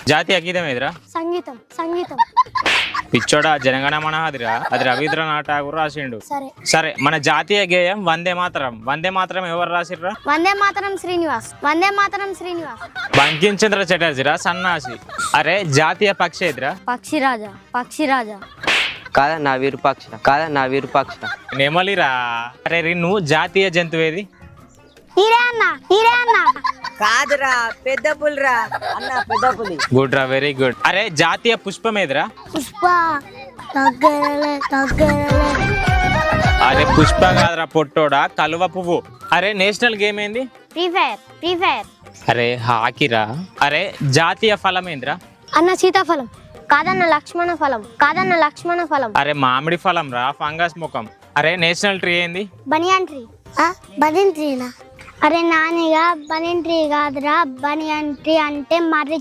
జాతీయ గీతం ఏదిరా? సంగీతం సంగీతం. పిచ్చోడా, జనగణమన అదిరా, అది రవీంద్రనాథ్ ఠాగూర్ రాసిండు. సరే. సరే, మన జాతీయ గేయం వందే మాతరం. వందే మాతరం ఎవరు రాసిర్రా? వందే మాతరం శ్రీనివాస్. వందే మాతరం శ్రీనివాస్. బంకిం చంద్ర చటర్జీరా, సన్నాసి. అరే, జాతీయ పక్షి ఏదిరా? పక్షిరాజా. పక్షిరాజా. కాదన్నా విరూపాక్ష. నెమలిరా. అరే నువ్వు జాతీయ జంతువు ఏది? నీరే అన్న నీరే అన్న. కాదురా, పెద్ద పులిరా అన్న, పెద్ద పులి. గుడ్ రా, వెరీ గుడ్. అరే జాతీయ పుష్పం ఏదిరా? పుష్ప. దగ్గరలే. అరే పుష్ప కాదురా పొట్టోడా, కలువ పువ్వు. అరే నేషనల్ గేమ్ ఏంది? Free fire. అరే హాకీరా. అరే జాతీయ ఫలం ఏందిరా? అన్న సీతాఫలం. కాదన్న లక్ష్మణ ఫలం. అరే మామిడి ఫలం రా, ఫంగస్ ముఖం. అరే నేషనల్ ట్రీ ఏంది? Banyan tree. బనియన్ ట్రీనా? అరే నానిగా బనియన్ ట్రీ కాదురా, బనియన్ ట్రీ అంటే మర్రి